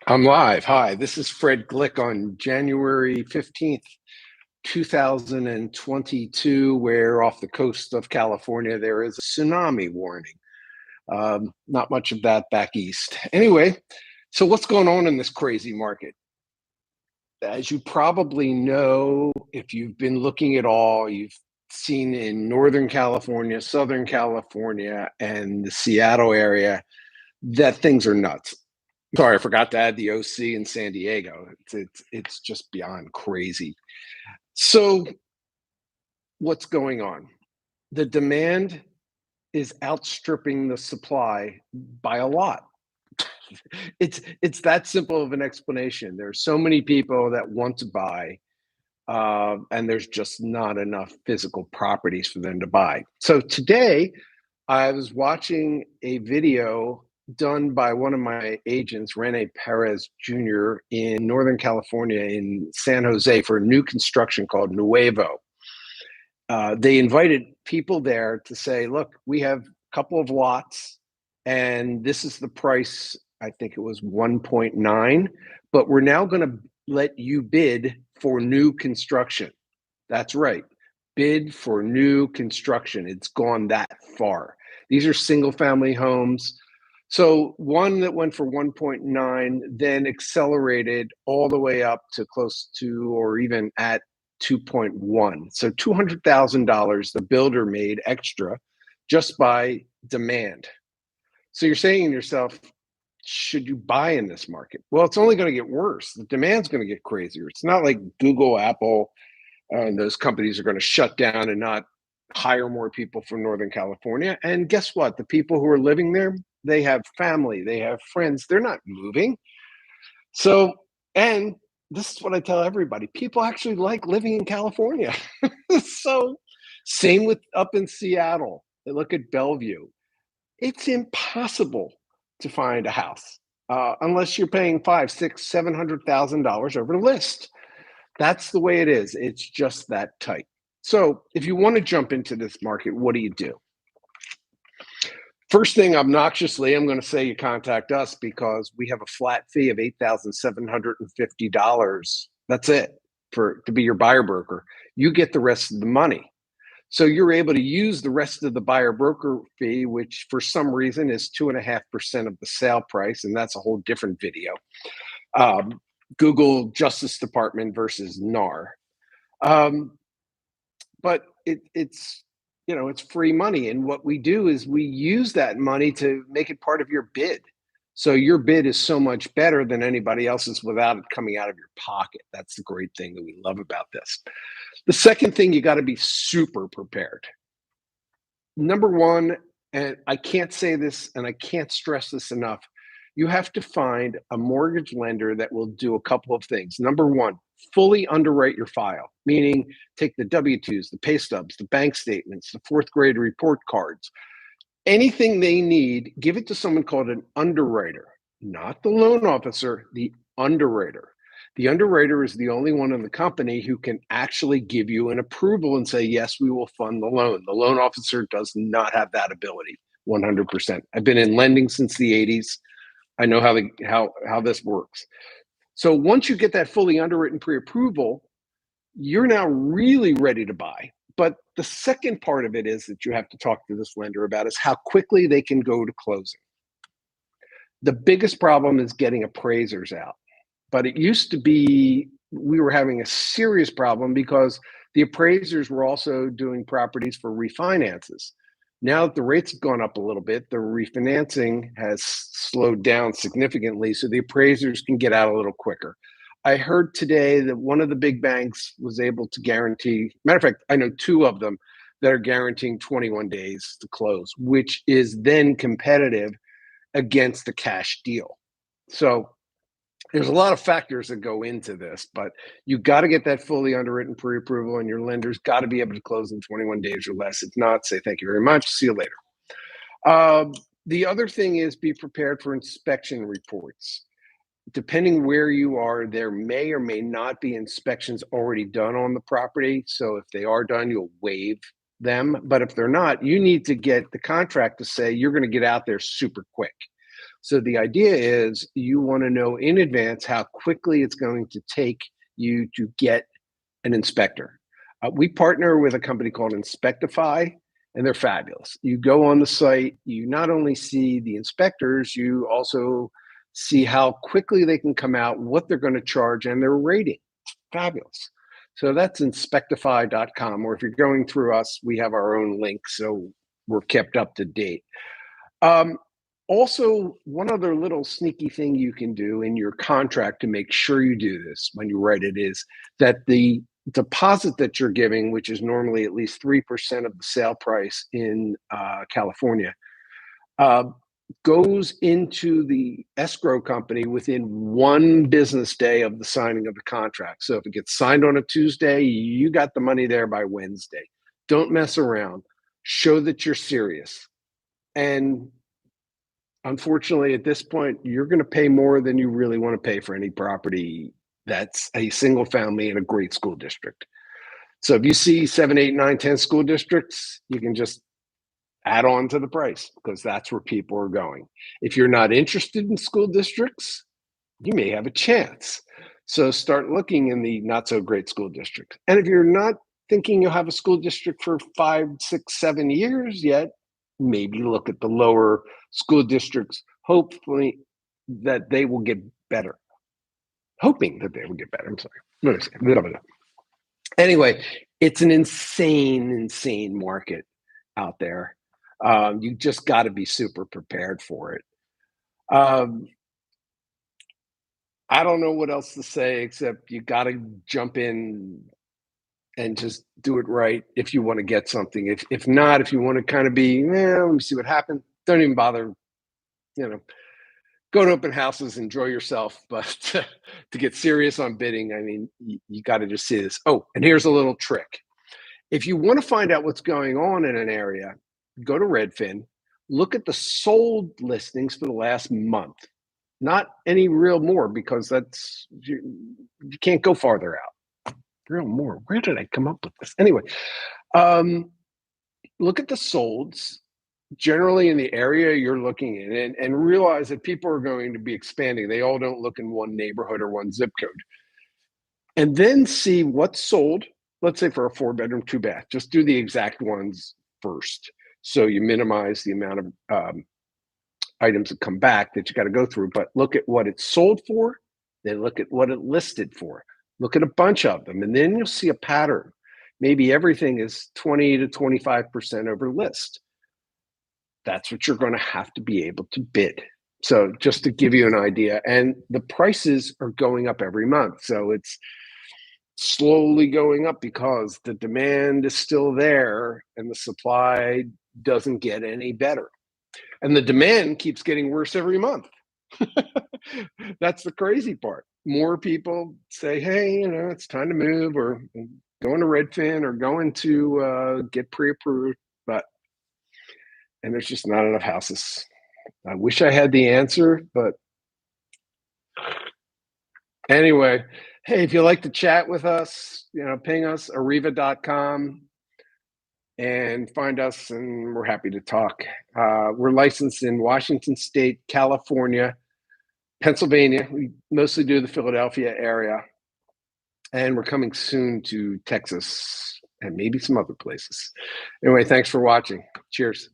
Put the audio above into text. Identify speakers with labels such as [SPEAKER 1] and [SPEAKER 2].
[SPEAKER 1] I'm live. Hi, this is Fred Glick on January 15th, 2022, where off the coast of California there is a tsunami warning. Not much of that back east. Anyway, so what's going on in this crazy market? As you probably know, if you've been looking at all, you've seen in Northern California, Southern California, and the Seattle area that things are nuts. Sorry, I forgot to add the OC in San Diego. It's just beyond crazy. So what's going on? The demand is outstripping the supply by a lot. It's that simple of an explanation. There's so many people that want to buy, and there's just not enough physical properties for them to buy. So today, I was watching a video done by one of my agents, Rene Perez Jr., in Northern California in San Jose for a new construction called Nuevo. They invited people there to say, look, we have a couple of lots, and this is the price. I think it was 1.9, but we're now going to let you bid for new construction. That's right. Bid for new construction. It's gone that far. These are single family homes. So one that went for 1.9 then accelerated all the way up to close to or even at 2.1. So $200,000 the builder made extra just by demand. So you're saying to yourself, should you buy in this market? Well, it's only going to get worse. The demand's going to get crazier. It's not like Google, Apple, and those companies are going to shut down and not hire more people from Northern California. And guess what? The people who are living there, they have family, they have friends, they're not moving. So, and this is what I tell everybody, people actually like living in California. So, same with up in Seattle. They look at Bellevue. It's impossible to find a house unless you're paying five, six, $700,000 over the list. That's the way it is. It's just that tight. So if you want to jump into this market, what do you do? First thing, obnoxiously, I'm going to say you contact us because we have a flat fee of $8,750. That's it to be your buyer broker. You get the rest of the money. So you're able to use the rest of the buyer broker fee, which for some reason is 2.5% of the sale price. And that's a whole different video. Google Justice Department versus NAR. But it's it's free money, and what we do is we use that money to make it part of your bid. So your bid is so much better than anybody else's without it coming out of your pocket. That's the great thing that we love about this. The second thing, you got to be super prepared. Number one, and I can't say this and I can't stress this enough, you have to find a mortgage lender that will do a couple of things. Number one, fully underwrite your file, meaning take the W-2s, the pay stubs, the bank statements, the fourth grade report cards, anything they need, give it to someone called an underwriter, not the loan officer, the underwriter. The underwriter is the only one in the company who can actually give you an approval and say, yes, we will fund the loan. The loan officer does not have that ability 100%. I've been in lending since the 80s. I know how this works. So once you get that fully underwritten pre-approval, you're now really ready to buy. But the second part of it is that you have to talk to this lender about is how quickly they can go to closing. The biggest problem is getting appraisers out. But it used to be we were having a serious problem because the appraisers were also doing properties for refinances. Now that the rates have gone up a little bit, the refinancing has slowed down significantly, so the appraisers can get out a little quicker. I heard today that one of the big banks was able to guarantee, matter of fact, I know two of them that are guaranteeing 21 days to close, which is then competitive against the cash deal. So there's a lot of factors that go into this, but you got to get that fully underwritten pre-approval, and your lender's got to be able to close in 21 days or less. If not, say thank you very much. See you later. The other thing is be prepared for inspection reports. Depending where you are, there may or may not be inspections already done on the property. So if they are done, you'll waive them. But if they're not, you need to get the contract to say you're going to get out there super quick. So the idea is you want to know in advance how quickly it's going to take you to get an inspector. We partner with a company called Inspectify, and they're fabulous. You go on the site, you not only see the inspectors, you also see how quickly they can come out, what they're going to charge, and their rating. Fabulous. So that's inspectify.com, or if you're going through us, we have our own link, so we're kept up to date. Also, one other little sneaky thing you can do in your contract to make sure you do this when you write it is that the deposit that you're giving, which is normally at least 3% of the sale price in California, goes into the escrow company within 1 business day of the signing of the contract. So if it gets signed on a Tuesday, you got the money there by Wednesday. Don't mess around. Show that you're serious. And unfortunately, at this point, you're going to pay more than you really want to pay for any property that's a single family in a great school district. So if you see 7, 8, 9, 10 school districts, you can just add on to the price because that's where people are going. If you're not interested in school districts, you may have a chance. So start looking in the not so great school districts. And if you're not thinking you'll have a school district for 5, 6, 7 years yet, maybe look at the lower school districts, hopefully that they will get better. Hoping that they will get better. I'm sorry. What did I say? Anyway, it's an insane market out there. You just got to be super prepared for it. I don't know what else to say except you got to jump in and just do it right if you want to get something. If not, if you want to kind of be, let me see what happens, don't even bother, go to open houses, enjoy yourself. But to get serious on bidding, I mean, you got to just see this. Oh, and here's a little trick. If you want to find out what's going on in an area, go to Redfin, look at the sold listings for the last month. Not any real more, because that's you can't go farther out. Real more. Where did I come up with this? Anyway, look at the solds generally in the area you're looking in, and realize that people are going to be expanding. They all don't look in one neighborhood or one zip code. And then see what's sold, let's say for a 4-bedroom, 2-bath. Just do the exact ones first. So you minimize the amount of items that come back that you got to go through. But look at what it's sold for, then look at what it listed for. Look at a bunch of them, and then you'll see a pattern. Maybe everything is 20 to 25% over list. That's what you're going to have to be able to bid. So just to give you an idea, and the prices are going up every month. So it's slowly going up because the demand is still there and the supply doesn't get any better. And the demand keeps getting worse every month. That's the crazy part. More people say, hey, it's time to move, or going to Redfin, or going to get pre-approved, and there's just not enough houses. I wish I had the answer, but anyway, hey, if you like to chat with us, ping us, arriva.com, and find us, and we're happy to talk. We're licensed in Washington State, California, Pennsylvania. We mostly do the Philadelphia area, and we're coming soon to Texas and maybe some other places. Anyway, thanks for watching. Cheers.